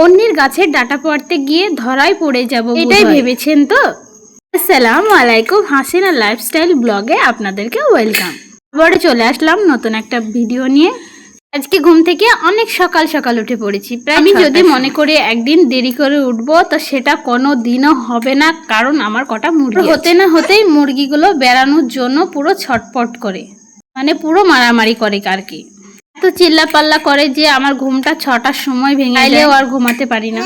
অন্যের গাছের ডাঁটা পড়তে গিয়ে ধরায় পড়ে যাব, এটাই ভেবেছেন তো? আসসালামু আলাইকুম, হাসিনা লাইফস্টাইল ব্লগে আপনাদেরকে ওয়েলকাম। আবার চলে আসলাম নতুন একটা ভিডিও নিয়ে। আজকে ঘুম থেকে অনেক সকাল সকাল উঠে পড়েছি। আমি যদি মনে করি একদিন দেরি করে উঠবো তো সেটা কোনো দিনও হবে না, কারণ আমার কটা মুরগি হতে না হতেই মুরগিগুলো বেড়ানোর জন্য পুরো ছটপট করে, মানে পুরো মারামারি করে আর কি। তো চিল্লাপাল্লা করে যে আমার ঘুমটা 6টার সময় ভেঙে গেলেও আর ঘুমাতে পারি না।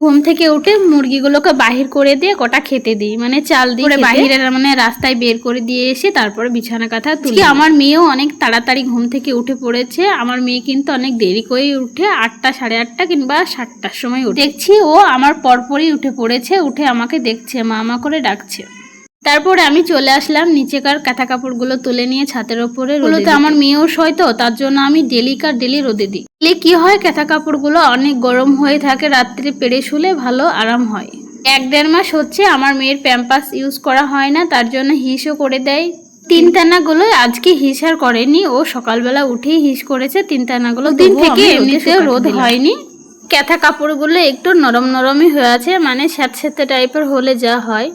ঘুম থেকে উঠে মুরগিগুলোকে বাহির করে দিয়ে কটা খেতে দিই, মানে চাল দিয়ে বাহিরের মানে রাস্তায় বের করে দিয়ে এসে তারপরে বিছানা কাঁথা তুলি। আমার মেয়েও অনেক তাড়াতাড়ি ঘুম থেকে উঠে পড়েছে। আমার মেয়ে কিন্তু অনেক দেরি করে উঠে 8টা, 8:30 কিংবা 7টার সময় উঠে। দেখছি ও আমার পরপরই উঠে পড়েছে, উঠে আমাকে দেখছে, মা করে ডাকছে। তারপরে আমি চলে আসলাম নিচেকার কাঁথা কাপড়গুলো তুলে নিয়ে ছাদের ওপরে রোদে। তো আমার মেয়েও শয়, তো তার জন্য আমি ডেলি রোদে দিই। কি হয়, কাঁথা কাপড়গুলো অনেক গরম হয়ে থাকে, রাত্রে পেড়ে শুলে ভালো আরাম হয়। 1-1.5 মাস হচ্ছে আমার মেয়ের প্যাম্পাস ইউজ করা হয় না, তার জন্য হিসও করে দেয়। 3 টানাগুলো আজকে হিস আর করেনি, ও সকালবেলা উঠেই হিস করেছে 3 টানাগুলো। দিন থেকে এমনিতেও রোদ হয়নি। কাঁথা কাপড়গুলো একটু নরমই হয়ে আছে, মানে স্যাঁতস্যাঁতে টাইপের হলে যা হয়।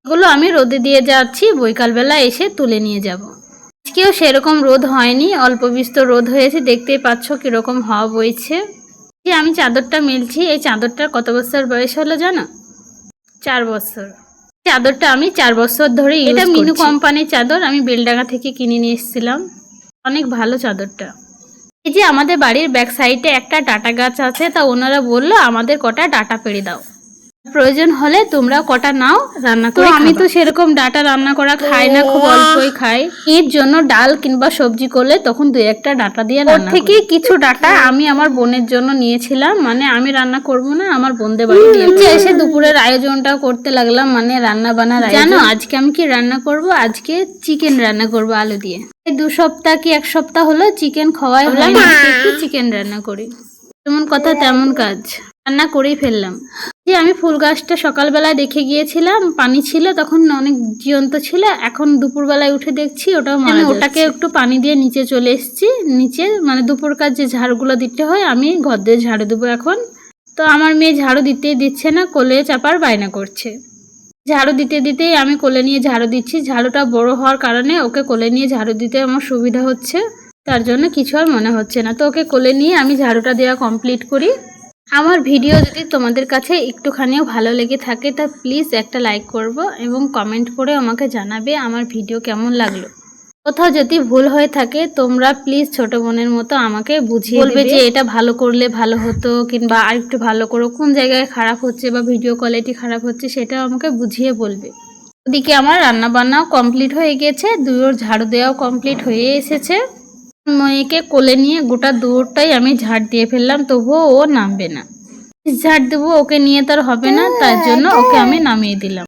এগুলো আমি রোদে দিয়ে যাচ্ছি, বৈকালবেলা এসে তুলে নিয়ে যাব। আজকেও সেরকম রোদ হয়নি, অল্প বিস্তর রোদ হয়েছে, দেখতেই পাচ্ছ কিরকম হাওয়া বইছে। যে আমি চাদরটা মেলছি, এই চাদরটার কত বছর বয়স হলো জানো? 4 বছর। চাদরটা আমি 4 বছর ধরে ইউজ করছি। এটা মিনু কোম্পানির চাদর, আমি বেলডাঙ্গা থেকে কিনে নিয়ে এসেছিলাম। অনেক ভালো চাদরটা। এই যে আমাদের বাড়ির ব্যাক সাইডে একটা ডাঁটা গাছ আছে, তা ওনারা বললো আমাদের কটা ডাঁটা পেড়ে দাও, প্রয়োজন হলে তোমরা কটা নাও, রান্না করে। আমি তো সেরকম ডাঁটা রান্না করা খাই না, খুব অল্পই খাই। এর জন্য ডাল কিংবা সবজি করলে তখন 2-1টা ডাঁটা দিয়ে রান্না থেকে কিছু ডাঁটা আমি আমার বোনের জন্য নিয়েছিলাম, মানে আমি রান্না করব না, আমার বোনদের বাড়ি দিয়ে এসে দুপুরের আয়োজনটা করতে লাগলাম, মানে রান্না বান্নার আয়োজন। জানো আজকে আমি কি রান্না করব? আজকে চিকেন রান্না করব আলু দিয়ে। এই 2 সপ্তাহ কি 1 সপ্তাহ হলো চিকেন খাওয়াই হলাম, একটু চিকেন রান্না করি। যেমন কথা তেমন কাজ, রান্না করেই ফেললাম। যে আমি ফুল গাছটা সকালবেলায় দেখে গিয়েছিলাম, পানি ছিল তখন, অনেক জীবন্ত ছিল। এখন দুপুরবেলায় উঠে দেখছি ওটাও মারা যাচ্ছে। ওটাকে একটু পানি দিয়ে নিচে চলে এসেছি। নিচে মানে দুপুরকার যে ঝাড়ুগুলো দিতে হয়, আমি ঘর দিয়ে ঝাড়ু দেবো এখন। তো আমার মেয়ে ঝাড়ু দিতেই দিচ্ছে না, কোলে চাপার বায়না করছে। ঝাড়ু দিতেই আমি কোলে নিয়ে ঝাড়ু দিচ্ছি। ঝাড়ুটা বড় হওয়ার কারণে ওকে কোলে নিয়ে ঝাড়ু দিতে আমার সুবিধা হচ্ছে, তার জন্য কিছু আর মনে হচ্ছে না। তো ওকে কোলে নিয়ে আমি ঝাড়ুটা দেওয়া কমপ্লিট করি। আমার ভিডিও যদি তোমাদের কাছে একটুখানিও ভালো লেগে থাকে তা প্লিজ একটা লাইক করব এবং কমেন্ট করে আমাকে জানাবে আমার ভিডিও কেমন লাগলো। কোথাও যদি ভুল হয়ে থাকে তোমরা প্লিজ ছোট বোনের মতো আমাকে বুঝিয়ে বলবে যে এটা ভালো করলে ভালো হতো, কিংবা আর একটু ভালো করো, কোন জায়গায় খারাপ হচ্ছে বা ভিডিও কোয়ালিটি খারাপ হচ্ছে সেটাও আমাকে বুঝিয়ে বলবে। ওদিকে আমার রান্না বান্নাও কমপ্লিট হয়ে গেছে, দুয়োর ঝাড়ু দেওয়াও কমপ্লিট হয়ে এসেছে। মেয়েকে কোলে নিয়ে গোটা দুয়োরটাই আমি ঝাড় দিয়ে ফেললাম, তবুও ও নামবে না। ঝাড় দেবো, ওকে নিয়ে তার হবে না, তার জন্য ওকে আমি নামিয়ে দিলাম।